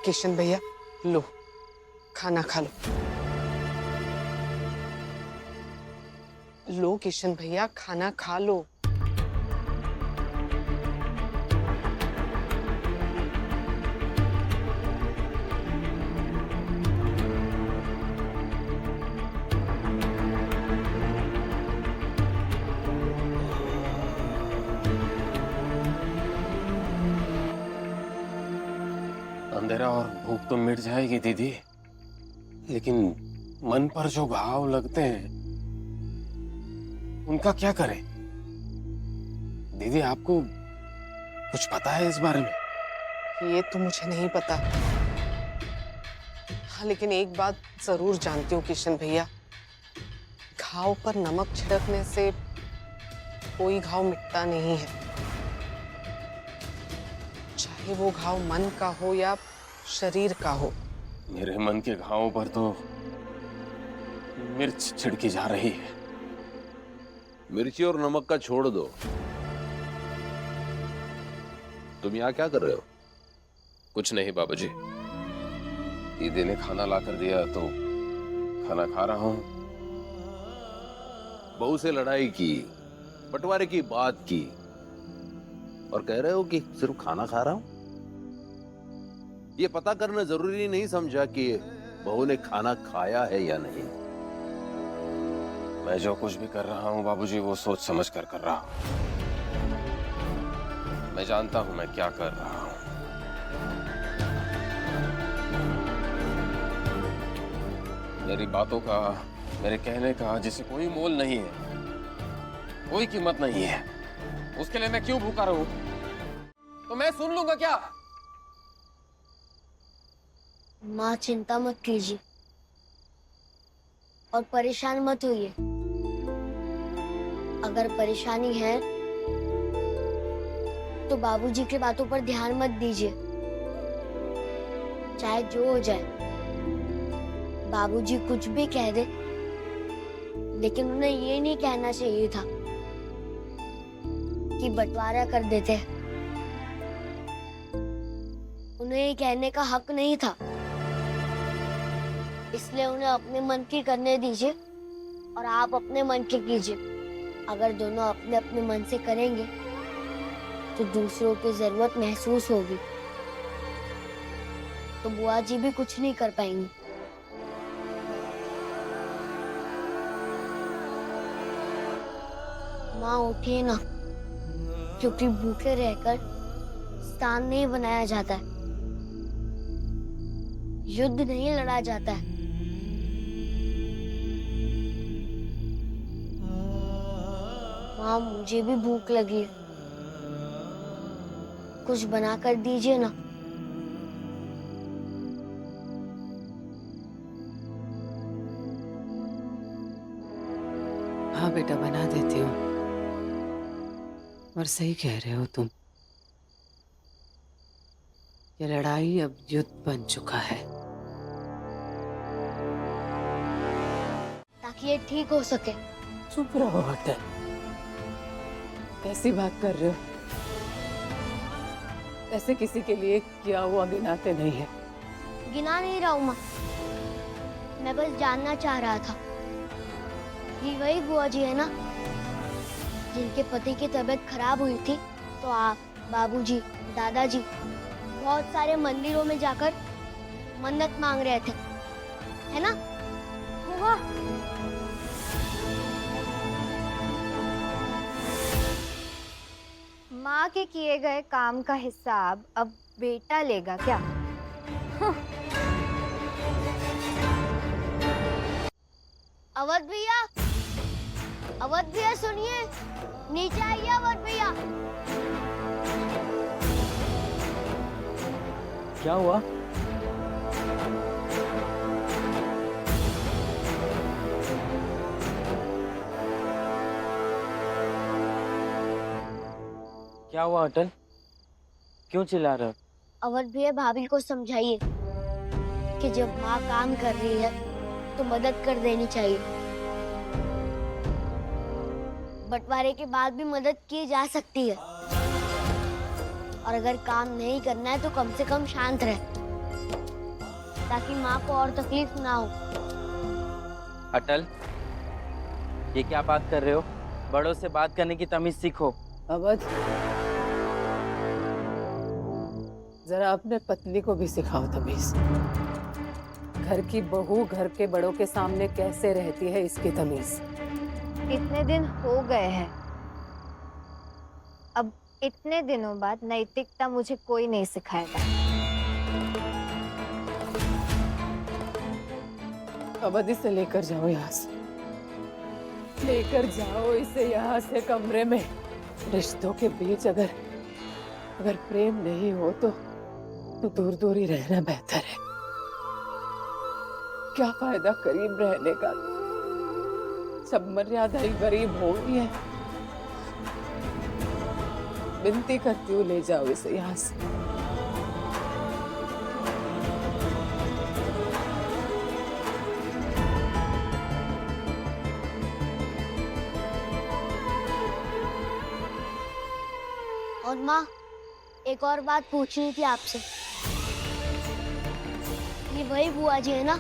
किशन भैया, लो खाना खा लो। लो किशन भैया, खाना खा लो। अंधेरा और भूख तो मिट जाएगी दीदी, लेकिन मन पर जो घाव लगते हैं उनका क्या करें? दीदी आपको कुछ पता है इस बारे में? ये तो मुझे नहीं पता। हाँ, लेकिन एक बात जरूर जानती हूँ किशन भैया, घाव पर नमक छिड़कने से कोई घाव मिटता नहीं है। चाहे वो घाव मन का हो या शरीर का हो। मेरे मन के घावों पर तो मिर्च छिड़की जा रही है। मिर्ची और नमक का छोड़ दो। तुम यहाँ क्या कर रहे हो? कुछ नहीं बाबूजी, दीदी ने खाना ला कर दिया तो खाना खा रहा हूँ। बहू से लड़ाई की, बंटवारे की बात की, और कह रहे हो कि सिर्फ खाना खा रहा हूं? ये पता करना जरूरी नहीं समझा कि बहू ने खाना खाया है या नहीं? मैं जो कुछ भी कर रहा हूँ बाबूजी, वो सोच समझ कर रहा हूँ। मैं जानता हूँ मैं क्या कर रहा हूँ। मेरी बातों का, मेरे कहने का जिसे कोई मोल नहीं है, कोई कीमत नहीं है, उसके लिए मैं क्यों भूखा रहूं? तो मैं सुन लूंगा क्या? माँ चिंता मत कीजिए और परेशान मत होइए। अगर परेशानी है तो बाबूजी की बातों पर ध्यान मत दीजिए। चाहे जो हो जाए, बाबूजी कुछ भी कह दे, लेकिन उन्हें ये नहीं कहना चाहिए था कि बंटवारा कर देते। उन्हें ये कहने का हक नहीं था, इसलिए उन्हें अपने मन की करने दीजिए और आप अपने मन की कीजिए। अगर दोनों अपने अपने मन से करेंगे तो दूसरों की जरूरत महसूस होगी, तो बुआ जी भी कुछ नहीं कर पाएंगी। माँ उठिए ना, क्योंकि भूखे रहकर स्थान नहीं बनाया जाता है, युद्ध नहीं लड़ा जाता है। माँ मुझे भी भूख लगी है, कुछ बना कर दीजिए ना। हाँ बेटा, बना देती हूँ। और सही कह रहे हो तुम, ये लड़ाई अब युद्ध बन चुका है। ताकि ये ठीक हो सके। चुप रहो अटल, कैसी बात कर रहे हो? ऐसे किसी के लिए किया हुआ गिनाते नहीं है। गिना नहीं रहा हूँ माँ, मैं बस जानना चाह रहा था। ये वही बुआ जी है ना, जिनके पति की तबीयत खराब हुई थी, तो आप, बाबूजी, दादाजी बहुत सारे मंदिरों में जाकर मन्नत मांग रहे थे, है ना बुआ? माँ के किए गए काम का हिसाब अब बेटा लेगा क्या? अवध भैया, अवध भैया सुनिए, नीचे आइए अवध भैया। क्या हुआ? क्या हुआ अटल? क्यों चिल्ला रहे हो? अवध भैया भाभी को समझाइए कि जब माँ काम कर रही है तो मदद कर देनी चाहिए। बंटवारे के बाद भी मदद की जा सकती है, और अगर काम नहीं करना है तो कम से कम शांत रहे। ताकि माँ को और तकलीफ ना हो। अटल, ये क्या बात कर रहे हो? बड़ों से बात करने की तमीज सीखो। अवध, जरा अपने पत्नी को भी सिखाओ तमीज। घर की बहू घर के बड़ों के सामने कैसे रहती है, इसकी तमीज। इतने दिन हो गए हैं, अब इतने दिनों बाद नैतिकता मुझे कोई नहीं सिखाएगा। अवध, इसे लेकर जाओ यहाँ से, लेकर जाओ इसे यहाँ से कमरे में। रिश्तों के बीच अगर प्रेम नहीं हो तो दूर दूर ही रहना बेहतर है। क्या फायदा करीब रहने का, सब मर्यादा ही गरीब हो गई है। विनती करती हूँ, ले जाओ इसे यहाँ से। और माँ, एक और बात पूछनी थी आपसे। ये वही बुआ जी है ना,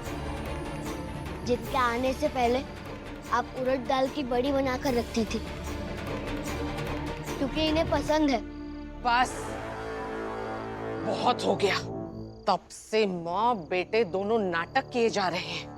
जिनके आने से पहले आप उड़द दाल की बड़ी बनाकर रखती थी, क्योंकि इन्हें पसंद है। बस बहुत हो गया। तब से माँ बेटे दोनों नाटक किए जा रहे हैं।